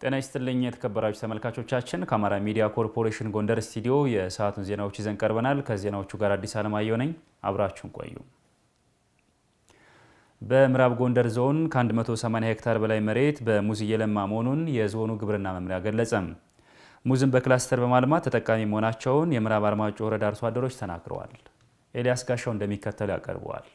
ጤና ይስጥልኝ የተከበራችሁ ተመልካቾቻችን ከአማራ ሚዲያ ኮርፖሬሽን ጎንደር ስቱዲዮ የሰዓቱን ዜናዎች ይዘን ቀርበናል። ከዜናዎቹ ጋር አዲስ አለማየሁ ነኝ። አብራችሁን ቆዩ። በምዕራብ ጎንደር ዞን ከ180 ሄክታር በላይ መሬት በሙዝ እየለማ መሆኑን የዞኑ ግብርና መምሪያ ገለጸ። ሙዝን በክላስተር በማልማት ተጠቃሚ መሆናቸውን የምዕራብ አርማጭሆ ወረዳ አርሶ አደሮች ተናግረዋል። ኤልያስ ጋሻው እንደሚከተለው ያቀርበዋል።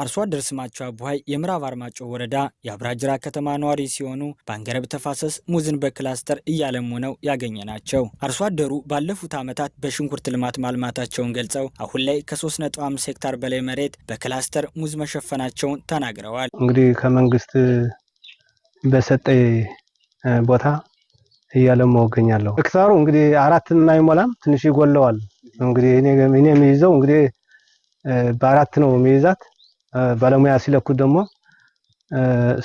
አርሶ አደር ስማቸው አቡሃይ የምዕራብ አርማጭሆ ወረዳ የአብራጅራ ከተማ ነዋሪ ሲሆኑ ባንገረብ ተፋሰስ ሙዝን በክላስተር እያለሙ ነው ያገኘናቸው። አርሶ አደሩ ባለፉት ዓመታት በሽንኩርት ልማት ማልማታቸውን ገልጸው አሁን ላይ ከ3.5 ሄክታር በላይ መሬት በክላስተር ሙዝ መሸፈናቸውን ተናግረዋል። እንግዲህ ከመንግስት በሰጠኝ ቦታ እያለማው እገኛለሁ። ሄክታሩ እንግዲህ 4 የማይሞላም ትንሽ ይጎለዋል። እንግዲህ እኔ የሚይዘው እንግዲህ በ4 ነው የሚይዛት። ባለሙያ ሲለኩት ደግሞ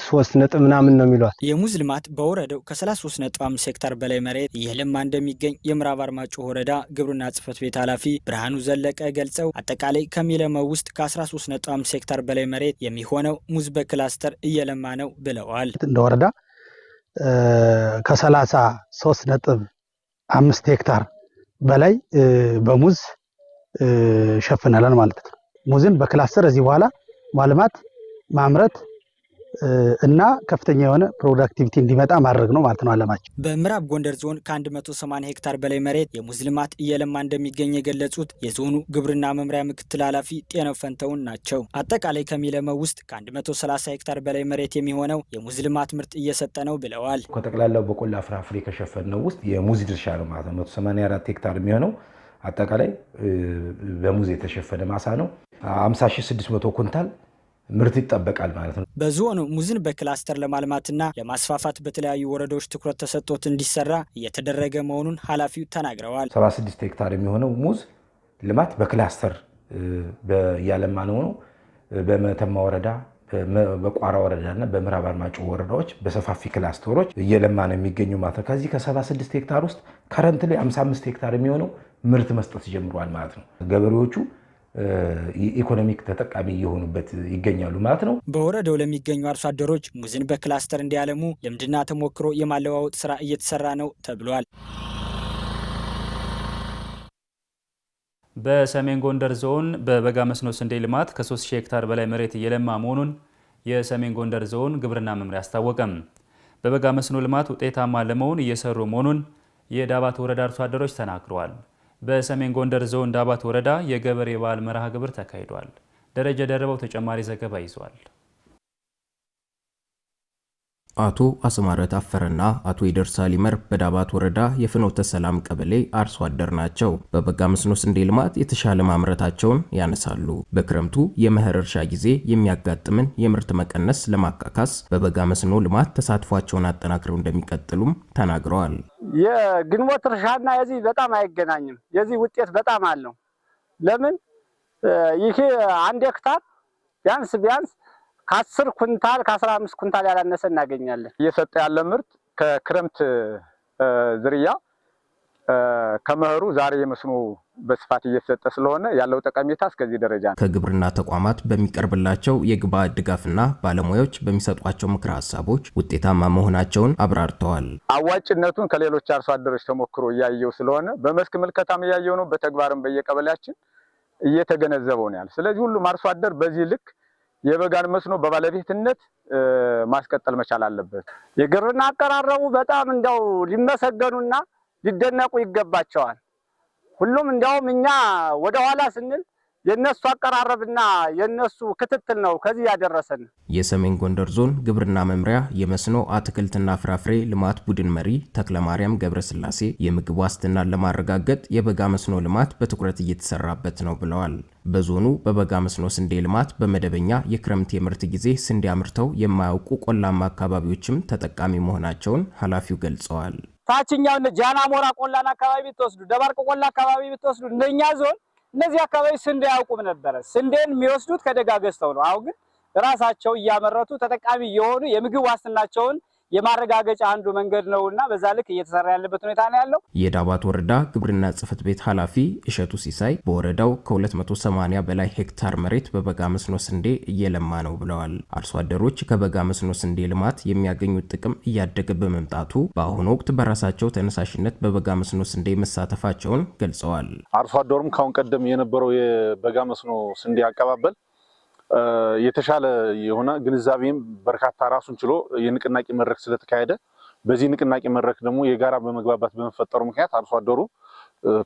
3 ነጥብ ምናምን ነው የሚሏት። የሙዝ ልማት በወረዳው ከ33.5 ሄክታር በላይ መሬት እየለማ እንደሚገኝ የምዕራብ አርማጭሆ ወረዳ ግብርና ጽሕፈት ቤት ኃላፊ ብርሃኑ ዘለቀ ገልጸው አጠቃላይ ከሚለማው ውስጥ ከ13.5 ሄክታር በላይ መሬት የሚሆነው ሙዝ በክላስተር እየለማ ነው ብለዋል። እንደ ወረዳ ከ33.5 ሄክታር በላይ በሙዝ ሸፍነናል ማለት ነው። ሙዝን በክላስተር እዚህ በኋላ ማልማት ማምረት እና ከፍተኛ የሆነ ፕሮዳክቲቪቲ እንዲመጣ ማድረግ ነው ማለት ነው አለማችን። በምዕራብ ጎንደር ዞን ከ180 ሄክታር በላይ መሬት የሙዝ ልማት እየለማ እንደሚገኝ የገለጹት የዞኑ ግብርና መምሪያ ምክትል ኃላፊ ጤናው ፈንተውን ናቸው። አጠቃላይ ከሚለማው ውስጥ ከ130 ሄክታር በላይ መሬት የሚሆነው የሙዝ ልማት ምርት እየሰጠ ነው ብለዋል። ከጠቅላላው በቆላ ፍራፍሬ ከሸፈነው ውስጥ የሙዝ ድርሻ ነው ማለት ነው 184 ሄክታር የሚሆነው አጠቃላይ በሙዝ የተሸፈነ ማሳ ነው። 50600 ኩንታል ምርት ይጠበቃል ማለት ነው። በዞኑ ሙዝን በክላስተር ለማልማትና ለማስፋፋት በተለያዩ ወረዳዎች ትኩረት ተሰጥቶት እንዲሰራ እየተደረገ መሆኑን ኃላፊው ተናግረዋል። 76 ሄክታር የሚሆነው ሙዝ ልማት በክላስተር ያለማ ነው። በመተማ ወረዳ፣ በቋራ ወረዳና በምዕራብ አርማጭሆ ወረዳዎች በሰፋፊ ክላስተሮች እየለማ ነው የሚገኙ ማለት ነው። ከዚህ ከ76 ሄክታር ውስጥ ከረንት ላይ 55 ሄክታር የሚሆነው ምርት መስጠት ጀምሯል ማለት ነው። ገበሬዎቹ ኢኮኖሚክ ተጠቃሚ እየሆኑበት ይገኛሉ ማለት ነው። በወረዳው ለሚገኙ አርሶ አደሮች ሙዝን በክላስተር እንዲያለሙ ልምድና ተሞክሮ የማለዋወጥ ስራ እየተሰራ ነው ተብሏል። በሰሜን ጎንደር ዞን በበጋ መስኖ ስንዴ ልማት ከ3000 ሄክታር በላይ መሬት እየለማ መሆኑን የሰሜን ጎንደር ዞን ግብርና መምሪያ አስታወቀም። በበጋ መስኖ ልማት ውጤታማ ለመሆን እየሰሩ መሆኑን የዳባት ወረዳ አርሶ አደሮች ተናግረዋል። በሰሜን ጎንደር ዞን ዳባት ወረዳ የገበሬ በዓል መርሃ ግብር ተካሂዷል። ደረጀ ደረበው ተጨማሪ ዘገባ ይዟል። አቶ አስማረ ታፈረና አቶ ይደርሳል ይመር በዳባት ወረዳ የፍኖተ ሰላም ቀበሌ አርሶ አደር ናቸው። በበጋ መስኖ ስንዴ ልማት የተሻለ ማምረታቸውን ያነሳሉ። በክረምቱ የመኸር እርሻ ጊዜ የሚያጋጥምን የምርት መቀነስ ለማካካስ በበጋ መስኖ ልማት ተሳትፏቸውን አጠናክረው እንደሚቀጥሉም ተናግረዋል። የግንቦት እርሻና የዚህ በጣም አይገናኝም። የዚህ ውጤት በጣም አለው። ለምን ይሄ 1 ሄክታር ቢያንስ ከ10 ኩንታል ከ15 ኩንታል ያላነሰ እናገኛለን። እየሰጠ ያለ ምርት ከክረምት ዝርያ ከመኸሩ ዛሬ የመስኖ በስፋት እየተሰጠ ስለሆነ ያለው ጠቀሜታ እስከዚህ ደረጃ ነው። ከግብርና ተቋማት በሚቀርብላቸው የግብዓት ድጋፍና ባለሙያዎች በሚሰጧቸው ምክረ ሀሳቦች ውጤታማ መሆናቸውን አብራርተዋል። አዋጭነቱን ከሌሎች አርሶ አደሮች ተሞክሮ እያየው ስለሆነ በመስክ ምልከታም እያየው ነው። በተግባርም በየቀበሌያችን እየተገነዘበው ነው ያለ። ስለዚህ ሁሉም አርሶ አደር በዚህ ልክ የበጋን መስኖ በባለቤትነት ማስቀጠል መቻል አለበት። የግብርና አቀራረቡ በጣም እንደው ሊመሰገኑና ሊደነቁ ይገባቸዋል። ሁሉም እንደውም እኛ ወደ ኋላ ስንል የነሱ አቀራረብና የነሱ ክትትል ነው ከዚህ ያደረሰን። የሰሜን ጎንደር ዞን ግብርና መምሪያ የመስኖ አትክልትና ፍራፍሬ ልማት ቡድን መሪ ተክለማርያም ገብረስላሴ የምግብ ዋስትናን ለማረጋገጥ የበጋ መስኖ ልማት በትኩረት እየተሰራበት ነው ብለዋል። በዞኑ በበጋ መስኖ ስንዴ ልማት በመደበኛ የክረምት የምርት ጊዜ ስንዴ አምርተው የማያውቁ ቆላማ አካባቢዎችም ተጠቃሚ መሆናቸውን ኃላፊው ገልጸዋል። ታችኛው ጃናሞራ ቆላና አካባቢ ብትወስዱ፣ ደባርቅ ቆላ አካባቢ ብትወስዱ እንደኛ ዞን እነዚህ አካባቢ ስንዴ ያውቁም ነበር። ስንዴን የሚወስዱት ከደጋ ገዝተው ነው። አሁን ግን ራሳቸው እያመረቱ ተጠቃሚ የሆኑ የምግብ ዋስትናቸውን የማረጋገጫ አንዱ መንገድ ነውና በዛ ልክ እየተሰራ ያለበት ሁኔታ ነው ያለው። የዳባት ወረዳ ግብርና ጽሕፈት ቤት ኃላፊ እሸቱ ሲሳይ በወረዳው ከ280 በላይ ሄክታር መሬት በበጋ መስኖ ስንዴ እየለማ ነው ብለዋል። አርሶ አደሮች ከበጋ መስኖ ስንዴ ልማት የሚያገኙት ጥቅም እያደገ በመምጣቱ በአሁኑ ወቅት በራሳቸው ተነሳሽነት በበጋ መስኖ ስንዴ መሳተፋቸውን ገልጸዋል። አርሶ አደሩም ካሁን ቀደም የነበረው የበጋ መስኖ ስንዴ አቀባበል የተሻለ የሆነ ግንዛቤም በርካታ ራሱን ችሎ የንቅናቄ መድረክ ስለተካሄደ በዚህ ንቅናቄ መድረክ ደግሞ የጋራ በመግባባት በመፈጠሩ ምክንያት አርሶ አደሩ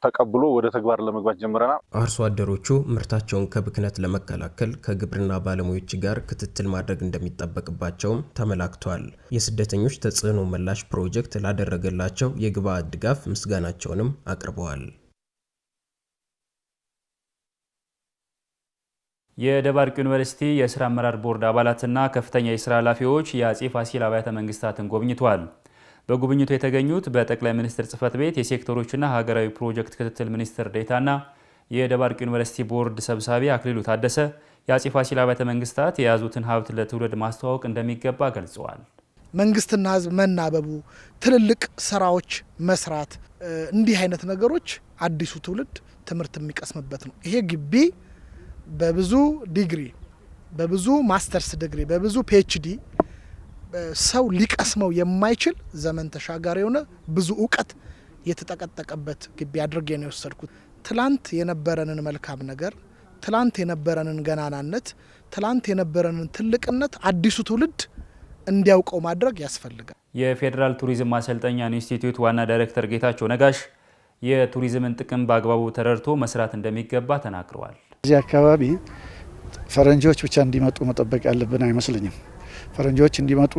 ተቀብሎ ወደ ተግባር ለመግባት ጀምረናል። አርሶ አደሮቹ ምርታቸውን ከብክነት ለመከላከል ከግብርና ባለሙያዎች ጋር ክትትል ማድረግ እንደሚጠበቅባቸውም ተመላክቷል። የስደተኞች ተጽዕኖ ምላሽ ፕሮጀክት ላደረገላቸው የግብዓት ድጋፍ ምስጋናቸውንም አቅርበዋል። የደባርቅ ዩኒቨርሲቲ የስራ አመራር ቦርድ አባላትና ከፍተኛ የስራ ኃላፊዎች የአጼ ፋሲል አብያተ መንግስታትን ጎብኝተዋል። በጉብኝቱ የተገኙት በጠቅላይ ሚኒስትር ጽሕፈት ቤት የሴክተሮችና ሀገራዊ ፕሮጀክት ክትትል ሚኒስትር ዴኤታና የደባርቅ ዩኒቨርሲቲ ቦርድ ሰብሳቢ አክሊሉ ታደሰ የአጼ ፋሲል አብያተ መንግስታት የያዙትን ሀብት ለትውልድ ማስተዋወቅ እንደሚገባ ገልጸዋል። መንግስትና ህዝብ መናበቡ፣ ትልልቅ ስራዎች መስራት፣ እንዲህ አይነት ነገሮች አዲሱ ትውልድ ትምህርት የሚቀስምበት ነው። ይሄ ግቢ በብዙ ዲግሪ፣ በብዙ ማስተርስ ዲግሪ፣ በብዙ ፒኤችዲ ሰው ሊቀስመው የማይችል ዘመን ተሻጋሪ የሆነ ብዙ እውቀት የተጠቀጠቀበት ግቢ አድርጌ ነው የወሰድኩት። ትላንት የነበረንን መልካም ነገር፣ ትላንት የነበረንን ገናናነት፣ ትላንት የነበረንን ትልቅነት አዲሱ ትውልድ እንዲያውቀው ማድረግ ያስፈልጋል። የፌዴራል ቱሪዝም ማሰልጠኛ ኢንስቲትዩት ዋና ዳይሬክተር ጌታቸው ነጋሽ የቱሪዝምን ጥቅም በአግባቡ ተረድቶ መስራት እንደሚገባ ተናግረዋል። እዚህ አካባቢ ፈረንጆች ብቻ እንዲመጡ መጠበቅ ያለብን አይመስለኝም። ፈረንጆች እንዲመጡ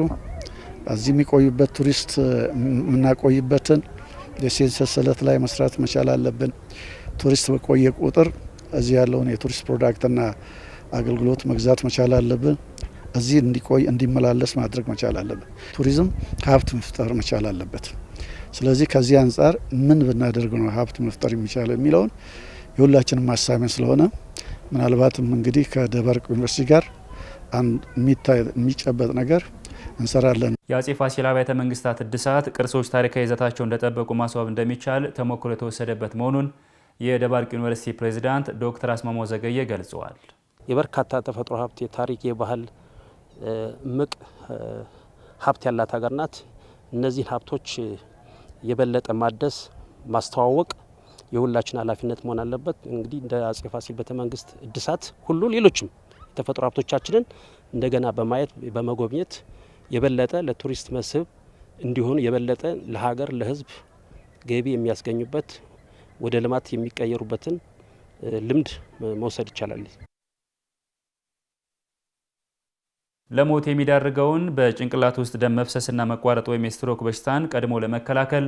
እዚህ የሚቆዩበት ቱሪስት የምናቆይበትን የሴት ሰንሰለት ላይ መስራት መቻል አለብን። ቱሪስት በቆየ ቁጥር እዚህ ያለውን የቱሪስት ፕሮዳክትና አገልግሎት መግዛት መቻል አለብን። እዚህ እንዲቆይ እንዲመላለስ ማድረግ መቻል አለብን። ቱሪዝም ሀብት መፍጠር መቻል አለበት። ስለዚህ ከዚህ አንጻር ምን ብናደርግ ነው ሀብት መፍጠር የሚቻለው የሚለውን የሁላችንም ማሳመን ስለሆነ ምናልባትም እንግዲህ ከደባርቅ ዩኒቨርሲቲ ጋር የሚጨበጥ ነገር እንሰራለን። የአጼ ፋሲል አብያተ መንግስታት እድሳት ቅርሶች ታሪካዊ ይዘታቸው እንደጠበቁ ማስዋብ እንደሚቻል ተሞክሮ የተወሰደበት መሆኑን የደባርቅ ዩኒቨርሲቲ ፕሬዝዳንት ዶክተር አስማማው ዘገየ ገልጸዋል። የበርካታ ተፈጥሮ ሀብት፣ የታሪክ፣ የባህል ምቅ ሀብት ያላት ሀገር ናት። እነዚህን ሀብቶች የበለጠ ማደስ፣ ማስተዋወቅ የሁላችን ኃላፊነት መሆን አለበት። እንግዲህ እንደ አጼ ፋሲል ቤተ መንግስት እድሳት ሁሉ ሌሎችም የተፈጥሮ ሀብቶቻችንን እንደገና በማየት በመጎብኘት የበለጠ ለቱሪስት መስህብ እንዲሆኑ የበለጠ ለሀገር ለሕዝብ ገቢ የሚያስገኙበት ወደ ልማት የሚቀየሩበትን ልምድ መውሰድ ይቻላል። ለሞት የሚዳርገውን በጭንቅላት ውስጥ ደም መፍሰስና መቋረጥ ወይም የስትሮክ በሽታን ቀድሞ ለመከላከል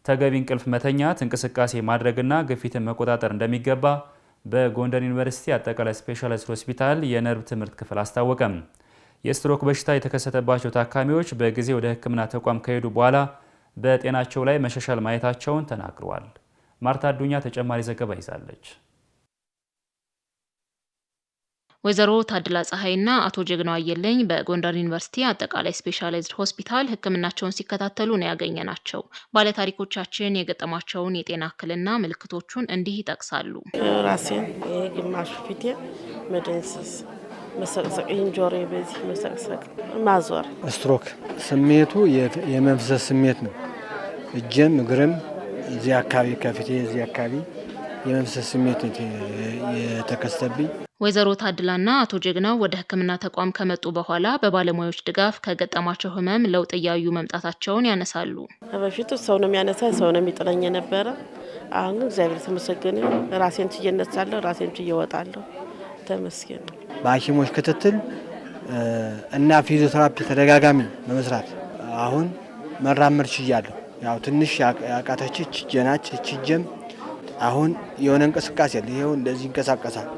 ተገቢ እንቅልፍ መተኛት፣ እንቅስቃሴ ማድረግና ግፊትን መቆጣጠር እንደሚገባ በጎንደር ዩኒቨርሲቲ አጠቃላይ ስፔሻላይዝድ ሆስፒታል የነርቭ ትምህርት ክፍል አስታወቀም። የስትሮክ በሽታ የተከሰተባቸው ታካሚዎች በጊዜ ወደ ሕክምና ተቋም ከሄዱ በኋላ በጤናቸው ላይ መሻሻል ማየታቸውን ተናግረዋል። ማርታ አዱኛ ተጨማሪ ዘገባ ይዛለች። ወይዘሮ ታድላ ፀሐይና አቶ ጀግናው አየለኝ በጎንደር ዩኒቨርሲቲ አጠቃላይ ስፔሻላይዝድ ሆስፒታል ሕክምናቸውን ሲከታተሉ ነው ያገኘናቸው። ባለታሪኮቻችን የገጠማቸውን የጤና እክልና ምልክቶቹን እንዲህ ይጠቅሳሉ። ራሴን ግማሹ ፊቴ መደንሰስ፣ መሰቅሰቅ፣ እንጆሪ በዚህ መሰቅሰቅ፣ ማዞር። ስትሮክ ስሜቱ የመፍሰስ ስሜት ነው። እጅም እግርም እዚህ አካባቢ ከፊቴ እዚህ አካባቢ የመፍሰስ ስሜት የተከሰተብኝ። ወይዘሮ ታድላና አቶ ጀግናው ወደ ሕክምና ተቋም ከመጡ በኋላ በባለሙያዎች ድጋፍ ከገጠማቸው ህመም ለውጥ እያዩ መምጣታቸውን ያነሳሉ። በፊቱ ሰው ነው የሚያነሳ፣ ሰው ነው የሚጥለኝ የነበረ። አሁን ግን እግዚአብሔር የተመሰገነ ራሴን ችዬ እነሳለሁ፣ ራሴን ችዬ እወጣለሁ። ተመስገን። በሐኪሞች ክትትል እና ፊዚዮቴራፒ ተደጋጋሚ በመስራት አሁን መራመድ ችያለሁ። ያው ትንሽ ያቃተች ችጀናች ችጀም አሁን የሆነ እንቅስቃሴ አለ። ይሄው እንደዚህ እንቀሳቀሳል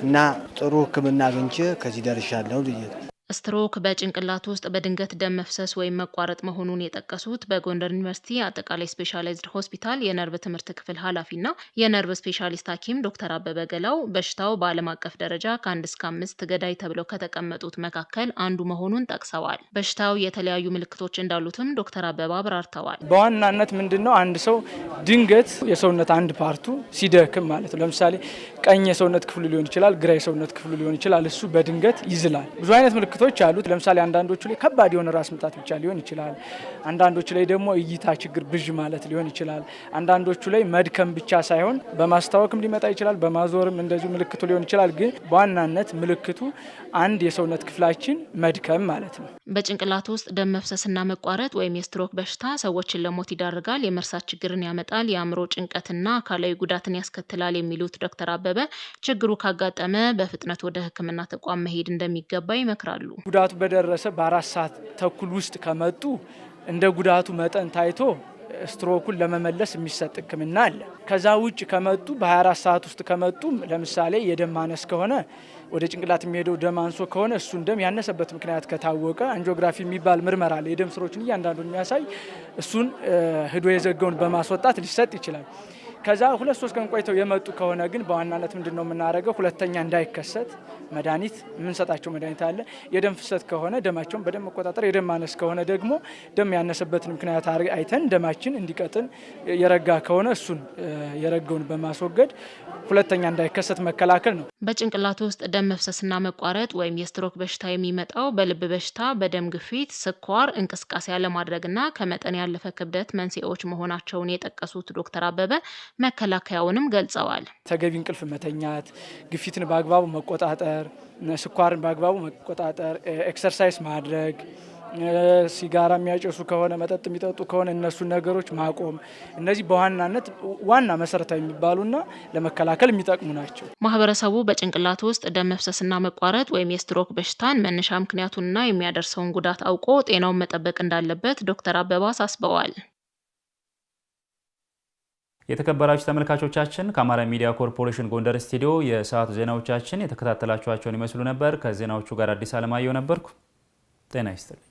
እና ጥሩ ሕክምና አግኝቼ ከዚህ ደርሻለሁ። ስትሮክ በጭንቅላት ውስጥ በድንገት ደም መፍሰስ ወይም መቋረጥ መሆኑን የጠቀሱት በጎንደር ዩኒቨርሲቲ አጠቃላይ ስፔሻላይዝድ ሆስፒታል የነርቭ ትምህርት ክፍል ኃላፊና የነርቭ ስፔሻሊስት ሐኪም ዶክተር አበበ ገላው በሽታው በዓለም አቀፍ ደረጃ ከ1 እስከ 5 ገዳይ ተብለው ከተቀመጡት መካከል አንዱ መሆኑን ጠቅሰዋል። በሽታው የተለያዩ ምልክቶች እንዳሉትም ዶክተር አበበ አብራርተዋል። በዋናነት ምንድነው አንድ ሰው ድንገት የሰውነት አንድ ፓርቱ ሲደክም ማለት ነው። ለምሳሌ ቀኝ የሰውነት ክፍሉ ሊሆን ይችላል፣ ግራ የሰውነት ክፍሉ ሊሆን ይችላል። እሱ በድንገት ይዝላል። ብዙ አይነት ምልክቶች አሉት። ለምሳሌ አንዳንዶቹ ላይ ከባድ የሆነ ራስ ምታት ብቻ ሊሆን ይችላል። አንዳንዶቹ ላይ ደግሞ እይታ ችግር ብዥ ማለት ሊሆን ይችላል። አንዳንዶቹ ላይ መድከም ብቻ ሳይሆን በማስታወክም ሊመጣ ይችላል፣ በማዞርም እንደዚሁ ምልክቱ ሊሆን ይችላል። ግን በዋናነት ምልክቱ አንድ የሰውነት ክፍላችን መድከም ማለት ነው። በጭንቅላት ውስጥ ደም መፍሰስና መቋረጥ ወይም የስትሮክ በሽታ ሰዎችን ለሞት ይዳርጋል፣ የመርሳት ችግርን ያመጣል፣ የአእምሮ ጭንቀትና አካላዊ ጉዳትን ያስከትላል የሚሉት ዶክተር አበበ ችግሩ ካጋጠመ በፍጥነት ወደ ሕክምና ተቋም መሄድ እንደሚገባ ይመክራሉ። ጉዳቱ በደረሰ በ4 ሰዓት ተኩል ውስጥ ከመጡ እንደ ጉዳቱ መጠን ታይቶ ስትሮኩን ለመመለስ የሚሰጥ ሕክምና አለ። ከዛ ውጭ ከመጡ በ24 ሰዓት ውስጥ ከመጡ ለምሳሌ የደም ማነስ ከሆነ ወደ ጭንቅላት የሚሄደው ደም አንሶ ከሆነ እሱን ደም ያነሰበት ምክንያት ከታወቀ አንጂኦግራፊ የሚባል ምርመራ አለ። የደም ስሮችን እያንዳንዱን የሚያሳይ እሱን ሄዶ የዘጋውን በማስወጣት ሊሰጥ ይችላል። ከዛ 2-3 ቀን ቆይተው የመጡ ከሆነ ግን በዋናነት ምንድነው የምናደርገው? ሁለተኛ እንዳይከሰት መድኃኒት የምንሰጣቸው መድኃኒት አለ። የደም ፍሰት ከሆነ ደማቸውን በደም መቆጣጠር፣ የደም ማነስ ከሆነ ደግሞ ደም ያነሰበትን ምክንያት አይተን ደማችን እንዲቀጥን፣ የረጋ ከሆነ እሱን የረጋውን በማስወገድ ሁለተኛ እንዳይከሰት መከላከል ነው። በጭንቅላት ውስጥ ደም መፍሰስና መቋረጥ ወይም የስትሮክ በሽታ የሚመጣው በልብ በሽታ፣ በደም ግፊት፣ ስኳር፣ እንቅስቃሴ አለማድረግና ከመጠን ያለፈ ክብደት መንስኤዎች መሆናቸውን የጠቀሱት ዶክተር አበበ መከላከያውንም ገልጸዋል። ተገቢ እንቅልፍ መተኛት፣ ግፊትን በአግባቡ መቆጣጠር፣ ስኳርን በአግባቡ መቆጣጠር፣ ኤክሰርሳይዝ ማድረግ፣ ሲጋራ የሚያጨሱ ከሆነ መጠጥ የሚጠጡ ከሆነ እነሱን ነገሮች ማቆም፣ እነዚህ በዋናነት ዋና መሰረታዊ የሚባሉና ለመከላከል የሚጠቅሙ ናቸው። ማህበረሰቡ በጭንቅላት ውስጥ ደም መፍሰስና መቋረጥ ወይም የስትሮክ በሽታን መነሻ ምክንያቱንና የሚያደርሰውን ጉዳት አውቆ ጤናውን መጠበቅ እንዳለበት ዶክተር አበባ አሳስበዋል። የተከበራችሁ ተመልካቾቻችን ከአማራ ሚዲያ ኮርፖሬሽን ጎንደር ስቱዲዮ የሰዓቱ ዜናዎቻችን የተከታተላችኋቸውን ይመስሉ ነበር። ከዜናዎቹ ጋር አዲስ አለማየሁ ነበርኩ። ጤና ይስጥልኝ።